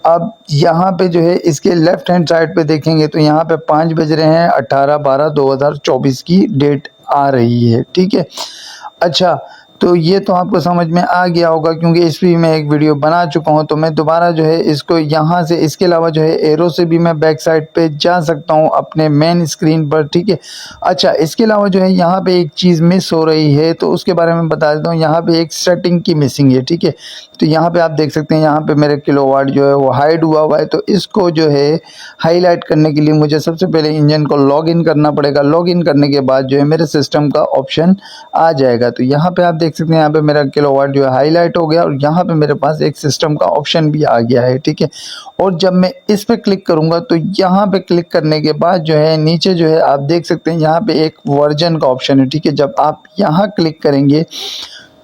अब यहाँ पे जो है इसके लेफ्ट हैंड साइड पे देखेंगे तो यहाँ पे 5 बज रहे हैं, 18/12/2024 की डेट आ रही है, ठीक है। अच्छा, तो ये तो आपको समझ में आ गया होगा क्योंकि इस पर मैं एक वीडियो बना चुका हूँ। तो मैं दोबारा जो है इसको यहाँ से, इसके अलावा जो है एरो से भी मैं बैक साइड पे जा सकता हूँ अपने मेन स्क्रीन पर, ठीक है। अच्छा, इसके अलावा जो है यहाँ पे एक चीज़ मिस हो रही है तो उसके बारे में बता देता हूँ। यहाँ पे एक सेटिंग की मिसिंग है, ठीक है। तो यहाँ पे आप देख सकते हैं, यहाँ पे मेरे किलोवाट जो है वो हाइड हुआ है। तो इसको जो है हाईलाइट करने के लिए मुझे सबसे पहले इंजन को लॉग इन करना पड़ेगा। लॉग इन करने के बाद जो है मेरे सिस्टम का ऑप्शन आ जाएगा। तो यहाँ पे आप देख सकते हैं यहाँ पे मेरा किलोवाट जो है हाईलाइट हो गया और यहाँ पे मेरे पास एक सिस्टम का ऑप्शन भी आ गया है, ठीक है। और जब मैं इस पे क्लिक करूँगा तो यहाँ पे क्लिक करने के बाद जो है नीचे जो है आप देख सकते हैं यहाँ पे एक वर्जन का ऑप्शन है, ठीक है। जब आप यहाँ क्लिक करेंगे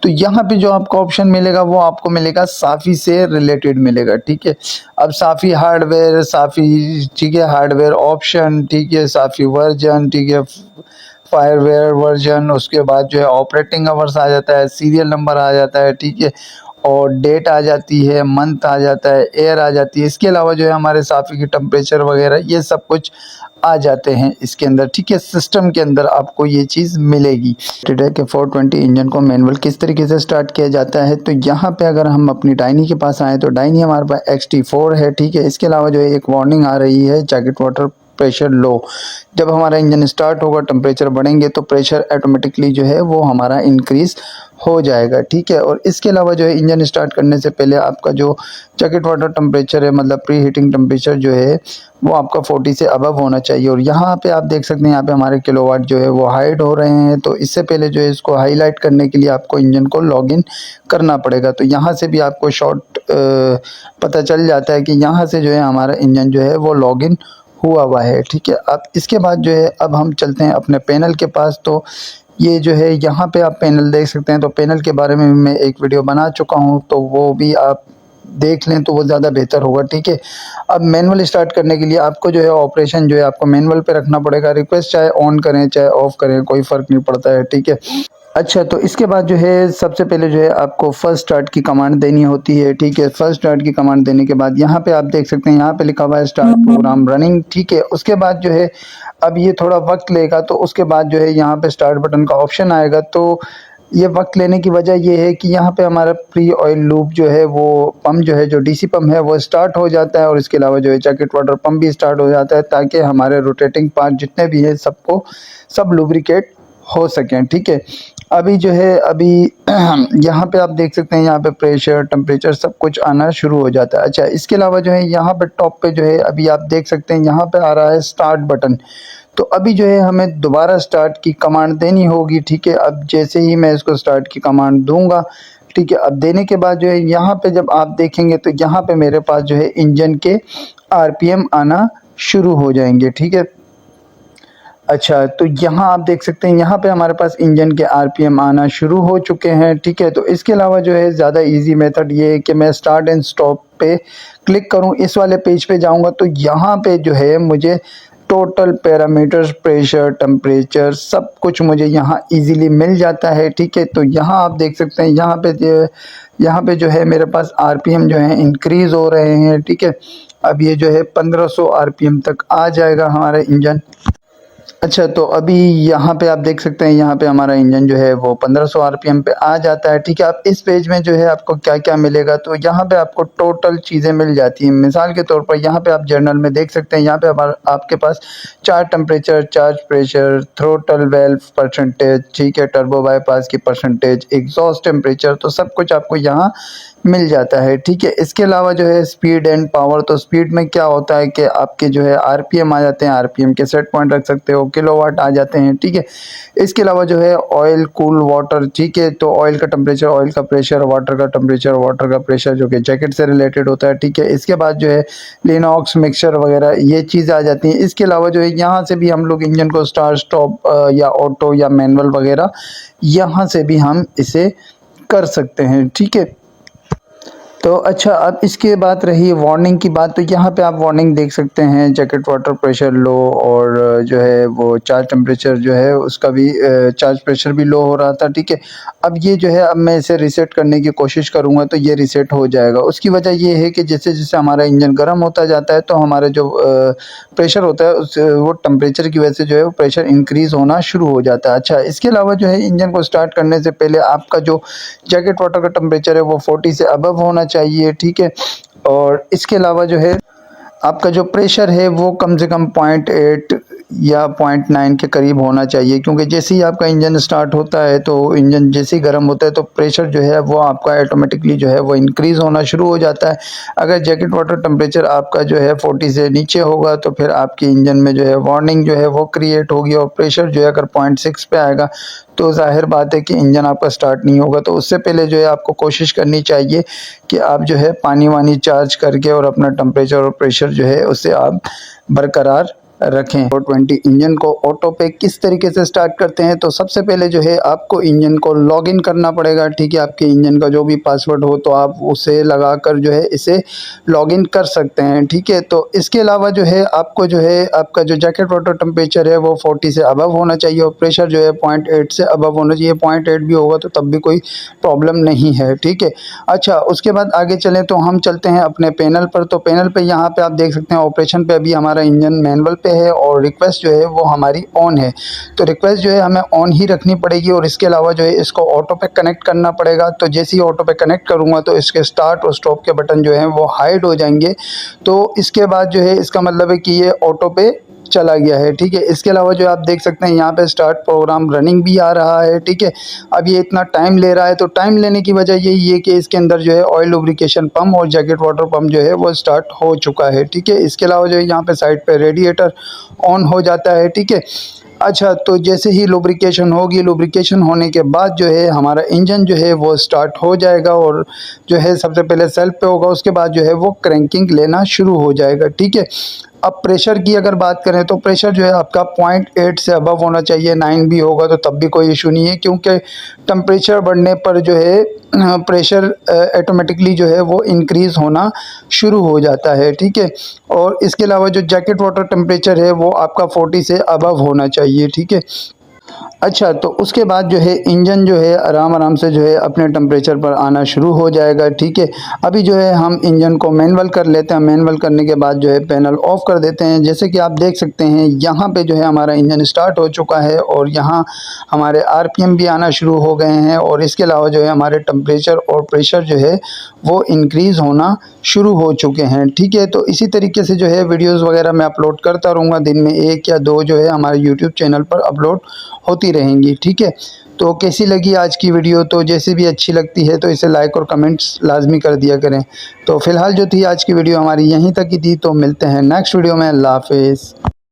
तो यहाँ पे जो आपको ऑप्शन मिलेगा वो आपको मिलेगा साफ़ी से रिलेटेड मिलेगा, ठीक है। अब साफ़ी हार्डवेयर, साफ़ी, ठीक है, हार्डवेयर ऑप्शन, ठीक है, साफ़ी वर्जन, ठीक है, फायरवेयर वर्जन, उसके बाद जो है ऑपरेटिंग आवर्स आ जाता है, सीरियल नंबर आ जाता है, ठीक है, और डेट आ जाती है, मंथ आ जाता है, ईयर आ जाती है। इसके अलावा जो है हमारे साफ़ी की टेम्परेचर वगैरह ये सब कुछ आ जाते हैं इसके अंदर, ठीक है। सिस्टम के अंदर आपको ये चीज़ मिलेगी। के 420 इंजन को मैनुअल किस तरीके से स्टार्ट किया जाता है, तो यहाँ पे अगर हम अपनी डायनी के पास आए तो डायनी हमारे पास XT4 है, ठीक है। इसके अलावा जो है एक वार्निंग आ रही है जैकेट वाटर प्रेशर लो। जब हमारा इंजन स्टार्ट होगा, टेम्परेचर बढ़ेंगे तो प्रेशर ऑटोमेटिकली जो है वो हमारा इंक्रीज़ हो जाएगा, ठीक है। और इसके अलावा जो है इंजन स्टार्ट करने से पहले आपका जो जैकेट वाटर टेम्परेचर है, मतलब प्री हीटिंग टेम्परेचर जो है वो आपका 40 से अबव होना चाहिए। और यहाँ पे आप देख सकते हैं यहाँ पे हमारे किलोवाट जो है वो हाइड हो रहे हैं। तो इससे पहले जो है इसको हाईलाइट करने के लिए आपको इंजन को लॉगिन करना पड़ेगा। तो यहाँ से भी आपको शॉर्ट पता चल जाता है कि यहाँ से जो है हमारा इंजन जो है वो लॉगिन हुआ है, ठीक है। अब इसके बाद जो है अब हम चलते हैं अपने पैनल के पास। तो ये जो है यहाँ पे आप पैनल देख सकते हैं। तो पैनल के बारे में मैं एक वीडियो बना चुका हूँ, तो वो भी आप देख लें तो वो ज़्यादा बेहतर होगा, ठीक है। अब मैनुअल स्टार्ट करने के लिए आपको जो है ऑपरेशन जो है आपको मैनुअल पे रखना पड़ेगा। रिक्वेस्ट चाहे ऑन करें चाहे ऑफ करें कोई फ़र्क नहीं पड़ता है, ठीक है। अच्छा, तो इसके बाद जो है सबसे पहले जो है आपको फर्स्ट स्टार्ट की कमांड देनी होती है, ठीक है। फर्स्ट स्टार्ट की कमांड देने के बाद यहाँ पे आप देख सकते हैं यहाँ पे लिखा हुआ है स्टार्ट प्रोग्राम रनिंग, ठीक है। उसके बाद जो है अब ये थोड़ा वक्त लेगा, तो उसके बाद जो है यहाँ पे स्टार्ट बटन का ऑप्शन आएगा। तो ये वक्त लेने की वजह ये है कि यहाँ पे हमारा प्री ऑयल लूप जो है वो पंप जो है जो DC पंप है वो स्टार्ट हो जाता है। और इसके अलावा जो है जैकेट वाटर पंप भी स्टार्ट हो जाता है ताकि हमारे रोटेटिंग पार्ट जितने भी हैं सबको सब लुब्रिकेट हो सकें, ठीक है। अभी जो है अभी यहाँ पे आप देख सकते हैं यहाँ पे प्रेशर टेम्परेचर सब कुछ आना शुरू हो जाता है। अच्छा, इसके अलावा जो है यहाँ पे टॉप पे जो है अभी आप देख सकते हैं यहाँ पे आ रहा है स्टार्ट बटन। तो अभी जो है हमें दोबारा स्टार्ट की कमांड देनी होगी, ठीक है। अब जैसे ही मैं इसको स्टार्ट की कमांड दूंगा, ठीक है, अब देने के बाद जो है यहाँ पे जब आप देखेंगे तो यहाँ पे मेरे पास जो है इंजन के RPM आना शुरू हो जाएंगे, ठीक है। अच्छा, तो यहाँ आप देख सकते हैं यहाँ पे हमारे पास इंजन के RPM आना शुरू हो चुके हैं, ठीक है। तो इसके अलावा जो है ज़्यादा इजी मेथड ये है कि मैं स्टार्ट एंड स्टॉप पे क्लिक करूँ, इस वाले पेज पे जाऊँगा तो यहाँ पे जो है मुझे टोटल पैरामीटर्स, प्रेशर, टेम्परेचर सब कुछ मुझे यहाँ इजीली मिल जाता है, ठीक है। तो यहाँ आप देख सकते हैं यहाँ पे जो है मेरे पास RPM जो है इंक्रीज़ हो रहे हैं, ठीक है। अब ये जो है 1500 RPM तक आ जाएगा हमारा इंजन। अच्छा, तो अभी यहाँ पे आप देख सकते हैं यहाँ पे हमारा इंजन जो है वो 1500 RPM पे आ जाता है, ठीक है। अब इस पेज में जो है आपको क्या क्या मिलेगा, तो यहाँ पे आपको टोटल चीज़ें मिल जाती हैं। मिसाल के तौर पर यहाँ पे आप जर्नल में देख सकते हैं यहाँ पे आपके पास charge temperature, charge pressure, throttle valve percentage, ठीक है, टर्बो बाईपास की परसेंटेज, एग्जॉस्ट टेम्परेचर, तो सब कुछ आपको यहाँ मिल जाता है, ठीक है। इसके अलावा जो है स्पीड एंड पावर, तो स्पीड में क्या होता है कि आपके जो है RPM आ जाते हैं, RPM के सेट पॉइंट रख सकते हो, किलोवाट आ जाते हैं, ठीक है। इसके अलावा जो है ऑयल, कूल, वाटर, ठीक है। तो ऑयल का टेम्परेचर, ऑयल का प्रेशर, वाटर का टेम्परेचर, वाटर का प्रेशर जो कि जैकेट से रिलेटेड होता है, ठीक है। इसके बाद जो है लिनॉक्स, मिक्सचर वगैरह ये चीज़ आ जाती हैं। इसके अलावा जो है यहाँ से भी हम लोग इंजन को स्टार्ट स्टॉप या ऑटो या मैनुअल वगैरह यहाँ से भी हम इसे कर सकते हैं, ठीक है। तो अच्छा, अब इसके बाद रही वार्निंग की बात, तो यहाँ पे आप वार्निंग देख सकते हैं जैकेट वाटर प्रेशर लो, और जो है वो चार्ज टेम्परेचर जो है उसका भी चार्ज प्रेशर भी लो हो रहा था, ठीक है। अब ये जो है अब मैं इसे रीसेट करने की कोशिश करूँगा तो ये रीसेट हो जाएगा। उसकी वजह ये है कि जैसे जैसे हमारा इंजन गर्म होता जाता है तो हमारा जो प्रेशर होता है उस वो टेम्परेचर की वजह से जो है वो प्रेशर इंक्रीज़ होना शुरू हो जाता है। अच्छा, इसके अलावा जो है इंजन को स्टार्ट करने से पहले आपका जो जैकेट वाटर का टेम्परेचर है वो 40 से अबव होना चाहिए, ठीक है। और इसके अलावा जो है आपका जो प्रेशर है वो कम से कम 0.8 या 0.9 के करीब होना चाहिए, क्योंकि जैसे ही आपका इंजन स्टार्ट होता है तो इंजन जैसे ही गर्म होता है तो प्रेशर जो है वो आपका ऑटोमेटिकली जो है वो इंक्रीज़ होना शुरू हो जाता है। अगर जैकेट वाटर टेम्परेचर आपका जो है 40 से नीचे होगा तो फिर आपके इंजन में जो है वार्निंग जो है वो क्रिएट होगी, और प्रेशर जो है अगर 0.6 पे आएगा तो ज़ाहिर बात है कि इंजन आपका स्टार्ट नहीं होगा। तो उससे पहले जो है आपको कोशिश करनी चाहिए कि आप जो है पानी वानी चार्ज करके और अपना टेम्परेचर और प्रेशर जो है उसे आप बरकरार रखें। 420 इंजन को ऑटो पे किस तरीके से स्टार्ट करते हैं, तो सबसे पहले जो है आपको इंजन को लॉगिन करना पड़ेगा। ठीक है, आपके इंजन का जो भी पासवर्ड हो तो आप उसे लगाकर जो है इसे लॉगिन कर सकते हैं। ठीक है, तो इसके अलावा जो है आपको जो है आपका जो जैकेट वाटर टेम्परेचर है वो 40 से अबव होना चाहिए और प्रेशर जो है 0.8 से अबव होना चाहिए। 0.8 भी होगा तो तब भी कोई प्रॉब्लम नहीं है। ठीक है, अच्छा उसके बाद आगे चलें तो हम चलते हैं अपने पैनल पर। तो पैनल पे यहाँ पे आप देख सकते हैं ऑपरेशन पे अभी हमारा इंजन मैनुअल पे है और रिक्वेस्ट जो है वो हमारी ऑन है। तो रिक्वेस्ट जो है हमें ऑन ही रखनी पड़ेगी और इसके अलावा जो है इसको ऑटो पे कनेक्ट करना पड़ेगा। तो जैसे ही ऑटो पे कनेक्ट करूँगा तो इसके स्टार्ट और स्टॉप के बटन जो हैं वो हाइड हो जाएंगे। तो इसके बाद जो है इसका मतलब है कि ये ऑटो पे चला गया है। ठीक है, इसके अलावा जो आप देख सकते हैं यहाँ पे स्टार्ट प्रोग्राम रनिंग भी आ रहा है। ठीक है, अब ये इतना टाइम ले रहा है, तो टाइम लेने की वजह यही है कि इसके अंदर जो है ऑयल लुब्रिकेशन पम्प और जैकेट वाटर पम्प जो है वो स्टार्ट हो चुका है। ठीक है, इसके अलावा जो है यहाँ पे साइड पे रेडिएटर ऑन हो जाता है। ठीक है, अच्छा तो जैसे ही लुब्रिकेशन होगी, लुब्रिकेशन होने के बाद जो है हमारा इंजन जो है वो स्टार्ट हो जाएगा और जो है सबसे पहले सेल्फ पे होगा, उसके बाद जो है वो क्रैंकिंग लेना शुरू हो जाएगा। ठीक है, अब प्रेशर की अगर बात करें तो प्रेशर जो है आपका 0.8 से अबव होना चाहिए। 9 भी होगा तो तब भी कोई इशू नहीं है, क्योंकि टेम्परेचर बढ़ने पर जो है प्रेशर ऑटोमेटिकली जो है वो इंक्रीज़ होना शुरू हो जाता है। ठीक है, और इसके अलावा जो जैकेट वाटर टेम्परेचर है वो आपका 40 से अबव होना चाहिए। ठीक है, अच्छा तो उसके बाद जो है इंजन जो है आराम से जो है अपने टेम्परेचर पर आना शुरू हो जाएगा। ठीक है, अभी जो है हम इंजन को मैनुअल कर लेते हैं। मैनुअल करने के बाद जो है पैनल ऑफ कर देते हैं। जैसे कि आप देख सकते हैं यहाँ पे जो है हमारा इंजन स्टार्ट हो चुका है और यहाँ हमारे आरपीएम भी आना शुरू हो गए हैं और इसके अलावा जो है हमारे टेम्परेचर और प्रेशर जो है वो इंक्रीज़ होना शुरू हो चुके हैं। ठीक है, तो इसी तरीके से जो है वीडियोज़ वगैरह मैं अपलोड करता रहूँगा। दिन में 1 या 2 जो है हमारे यूट्यूब चैनल पर अपलोड होती रहेंगी। ठीक है, तो कैसी लगी आज की वीडियो, तो जैसे भी अच्छी लगती है तो इसे लाइक और कमेंट्स लाजमी कर दिया करें। तो फ़िलहाल जो थी आज की वीडियो हमारी यहीं तक ही थी, तो मिलते हैं नेक्स्ट वीडियो में। अल्लाह हाफ़िज़।